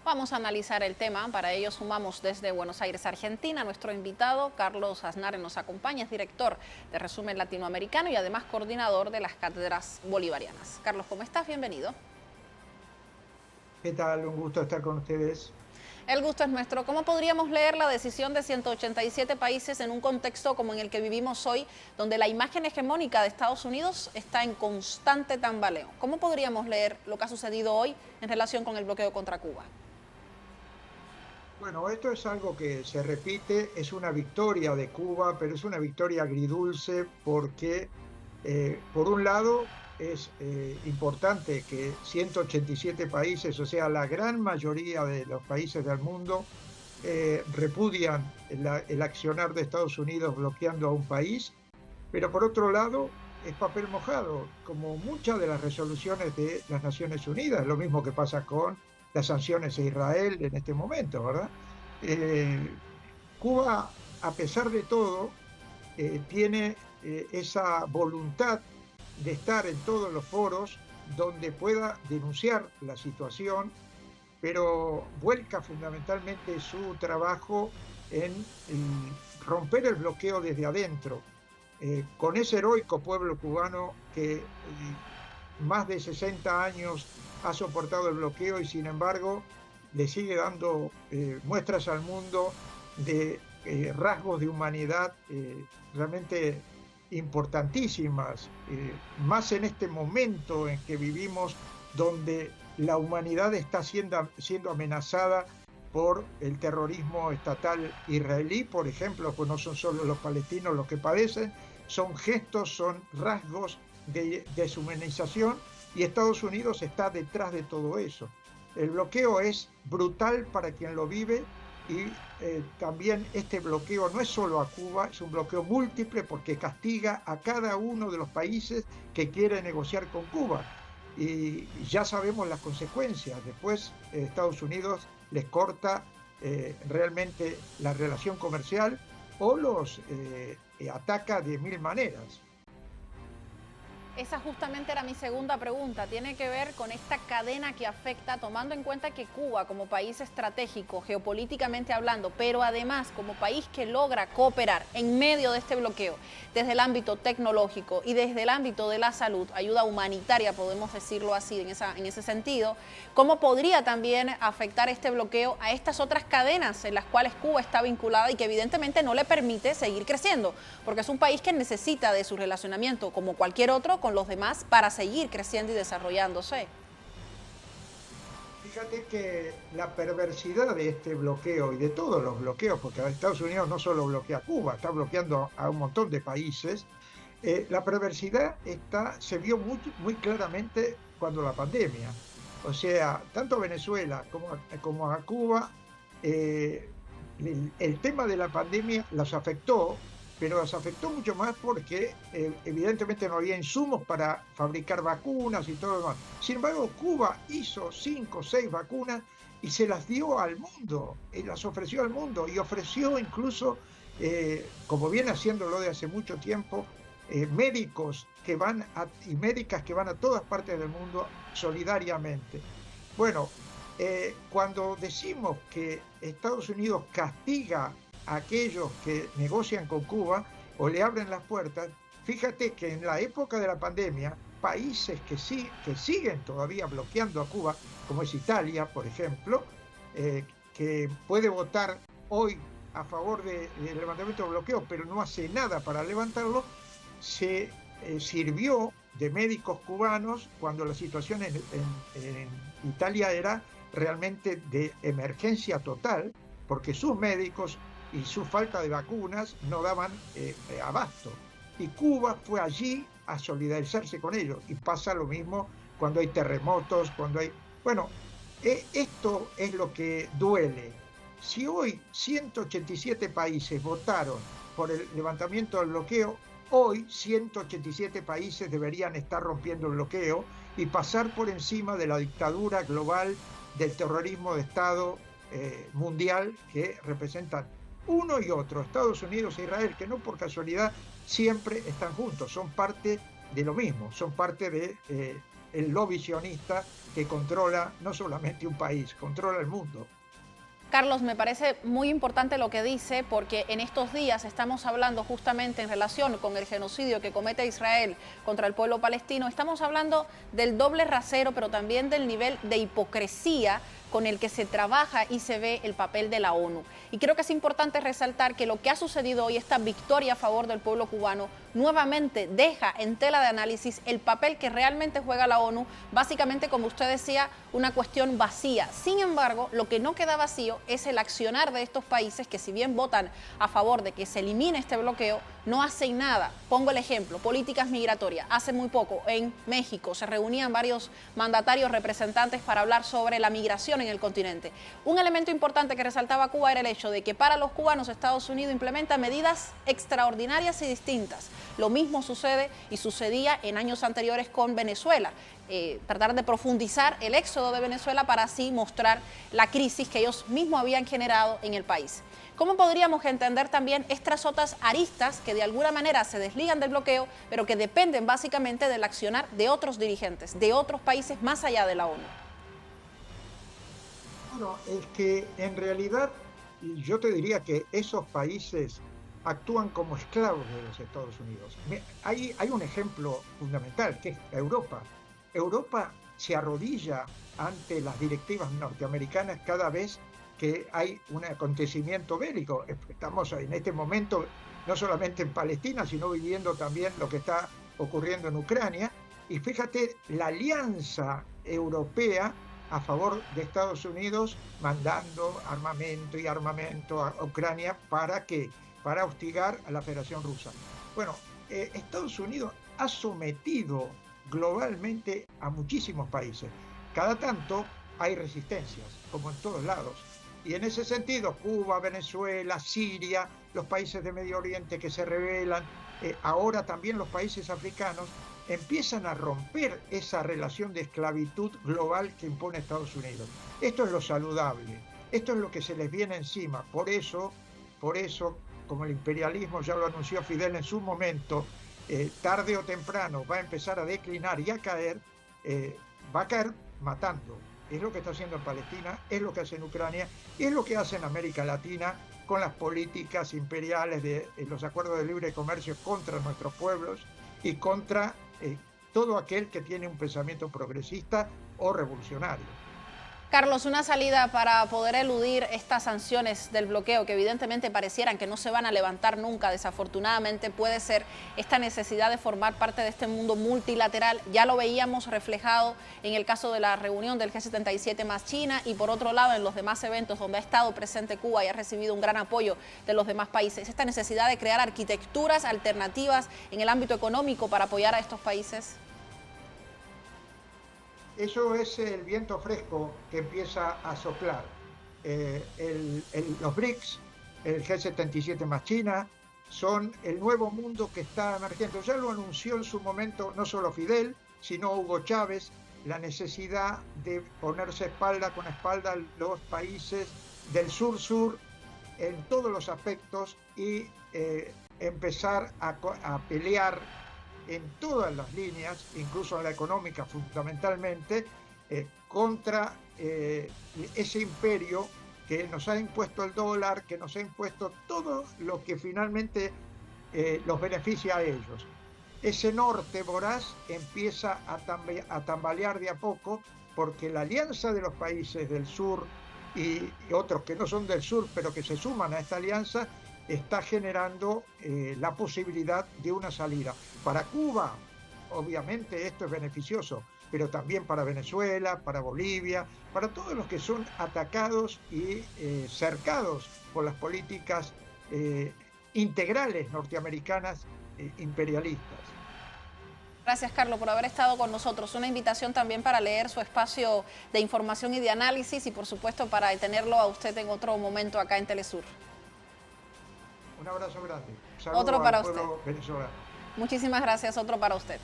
Vamos a analizar el tema. Para ello sumamos desde Buenos Aires, Argentina. Nuestro invitado, Carlos Aznárez, nos acompaña. Es director de Resumen Latinoamericano y además coordinador de las cátedras bolivarianas. Carlos, ¿cómo estás? Bienvenido. ¿Qué tal? Un gusto estar con ustedes. El gusto es nuestro. ¿Cómo podríamos leer la decisión de 187 países en un contexto como en el que vivimos hoy, donde la imagen hegemónica de Estados Unidos está en constante tambaleo? ¿Cómo podríamos leer lo que ha sucedido hoy en relación con el bloqueo contra Cuba? Bueno, esto es algo que se repite, es una victoria de Cuba, pero es una victoria agridulce porque, por un lado, es importante que 187 países, o sea, la gran mayoría de los países del mundo, repudian el accionar de Estados Unidos bloqueando a un país, pero por otro lado, es papel mojado, como muchas de las resoluciones de las Naciones Unidas, lo mismo que pasa con las sanciones a Israel en este momento, ¿verdad? Eh, Cuba, a pesar de todo, tiene esa voluntad de estar en todos los foros donde pueda denunciar la situación, pero vuelca fundamentalmente su trabajo en romper el bloqueo desde adentro, con ese heroico pueblo cubano que más de 60 años ha soportado el bloqueo y sin embargo le sigue dando muestras al mundo de rasgos de humanidad realmente importantísimas, más en este momento en que vivimos donde la humanidad está siendo amenazada por el terrorismo estatal israelí, por ejemplo, pues no son solo los palestinos los que padecen, son gestos, son rasgos de deshumanización y Estados Unidos está detrás de todo eso. El bloqueo es brutal para quien lo vive y también este bloqueo no es solo a Cuba, es un bloqueo múltiple porque castiga a cada uno de los países que quiere negociar con Cuba. Y ya sabemos las consecuencias. Después Estados Unidos les corta realmente la relación comercial o los ataca de mil maneras. Esa justamente era mi segunda pregunta. Tiene que ver con esta cadena que afecta, tomando en cuenta que Cuba, como país estratégico, geopolíticamente hablando, pero además como país que logra cooperar en medio de este bloqueo, desde el ámbito tecnológico y desde el ámbito de la salud, ayuda humanitaria, podemos decirlo así en ese sentido, ¿cómo podría también afectar este bloqueo a estas otras cadenas en las cuales Cuba está vinculada y que evidentemente no le permite seguir creciendo? Porque es un país que necesita de su relacionamiento, como cualquier otro, con los demás para seguir creciendo y desarrollándose. Fíjate que la perversidad de este bloqueo y de todos los bloqueos, porque Estados Unidos no solo bloquea a Cuba, está bloqueando a un montón de países, la perversidad se vio muy claramente cuando la pandemia. O sea, tanto a Venezuela como a Cuba, el tema de la pandemia las afectó, pero las afectó mucho más porque evidentemente no había insumos para fabricar vacunas y todo lo demás. Sin embargo, Cuba hizo 5 o 6 vacunas y se las dio al mundo, y las ofreció al mundo y ofreció incluso, como viene haciéndolo de hace mucho tiempo, médicos y médicas que van a todas partes del mundo solidariamente. Bueno, cuando decimos que Estados Unidos castiga a aquellos que negocian con Cuba o le abren las puertas, fíjate que en la época de la pandemia, países que siguen todavía bloqueando a Cuba, como es Italia, por ejemplo, que puede votar hoy a favor del levantamiento de bloqueo, pero no hace nada para levantarlo, se sirvió de médicos cubanos cuando la situación en Italia era realmente de emergencia total, porque sus médicos y su falta de vacunas no daban abasto. Y Cuba fue allí a solidarizarse con ellos. Y pasa lo mismo cuando hay terremotos, cuando hay... Bueno, esto es lo que duele. Si hoy 187 países votaron por el levantamiento del bloqueo, hoy 187 países deberían estar rompiendo el bloqueo y pasar por encima de la dictadura global del terrorismo de Estado mundial que representan uno y otro, Estados Unidos e Israel, que no por casualidad siempre están juntos, son parte de lo mismo, son parte de el lobby sionista que controla no solamente un país, controla el mundo. Carlos, me parece muy importante lo que dice, porque en estos días estamos hablando justamente en relación con el genocidio que comete Israel contra el pueblo palestino. Estamos hablando del doble rasero, pero también del nivel de hipocresía con el que se trabaja y se ve el papel de la ONU. Y creo que es importante resaltar que lo que ha sucedido hoy, esta victoria a favor del pueblo cubano, nuevamente deja en tela de análisis el papel que realmente juega la ONU, básicamente, como usted decía, una cuestión vacía. Sin embargo, lo que no queda vacío es el accionar de estos países que, si bien votan a favor de que se elimine este bloqueo, no hacen nada. Pongo el ejemplo, políticas migratorias. Hace muy poco en México se reunían varios mandatarios representantes para hablar sobre la migración en el continente. Un elemento importante que resaltaba Cuba era el hecho de que para los cubanos Estados Unidos implementa medidas extraordinarias y distintas. Lo mismo sucede y sucedía en años anteriores con Venezuela. Tratar de profundizar el éxodo de Venezuela para así mostrar la crisis que ellos mismos habían generado en el país. ¿Cómo podríamos entender también estas otras aristas que de alguna manera se desligan del bloqueo, pero que dependen básicamente del accionar de otros dirigentes, de otros países más allá de la ONU? Bueno, es que en realidad yo te diría que esos países actúan como esclavos de los Estados Unidos. Hay un ejemplo fundamental, que es Europa. Europa se arrodilla ante las directivas norteamericanas cada vez que hay un acontecimiento bélico. Estamos en este momento no solamente en Palestina, sino viviendo también lo que está ocurriendo en Ucrania. Y fíjate, la alianza europea a favor de Estados Unidos mandando armamento a Ucrania para hostigar a la Federación Rusa. Bueno, Estados Unidos ha sometido globalmente a muchísimos países. Cada tanto hay resistencias, como en todos lados. Y en ese sentido, Cuba, Venezuela, Siria, los países de Medio Oriente que se rebelan, ahora también los países africanos, empiezan a romper esa relación de esclavitud global que impone Estados Unidos. Esto es lo saludable, esto es lo que se les viene encima. Por eso, como el imperialismo ya lo anunció Fidel en su momento, tarde o temprano va a empezar a declinar y a caer, va a caer matando. Es lo que está haciendo en Palestina, es lo que hace en Ucrania, y es lo que hace en América Latina con las políticas imperiales de los acuerdos de libre comercio contra nuestros pueblos y contra todo aquel que tiene un pensamiento progresista o revolucionario. Carlos, una salida para poder eludir estas sanciones del bloqueo que evidentemente parecieran que no se van a levantar nunca, desafortunadamente, puede ser esta necesidad de formar parte de este mundo multilateral. Ya lo veíamos reflejado en el caso de la reunión del G77 más China y por otro lado en los demás eventos donde ha estado presente Cuba y ha recibido un gran apoyo de los demás países. Esta necesidad de crear arquitecturas alternativas en el ámbito económico para apoyar a estos países. Eso es el viento fresco que empieza a soplar. Los BRICS, el G77 más China, son el nuevo mundo que está emergiendo. Ya lo anunció en su momento no solo Fidel, sino Hugo Chávez, la necesidad de ponerse espalda con espalda a los países del sur-sur en todos los aspectos y empezar a pelear en todas las líneas, incluso en la económica fundamentalmente, contra ese imperio que nos ha impuesto el dólar, que nos ha impuesto todo lo que finalmente los beneficia a ellos. Ese norte voraz empieza a tambalear de a poco porque la alianza de los países del sur y otros que no son del sur pero que se suman a esta alianza está generando la posibilidad de una salida. Para Cuba, obviamente esto es beneficioso, pero también para Venezuela, para Bolivia, para todos los que son atacados y cercados por las políticas integrales norteamericanas imperialistas. Gracias, Carlos, por haber estado con nosotros. Una invitación también para leer su espacio de información y de análisis y, por supuesto, para tenerlo a usted en otro momento acá en Telesur. Un abrazo grande. Otro para usted. Venezolano. Muchísimas gracias, otro para usted.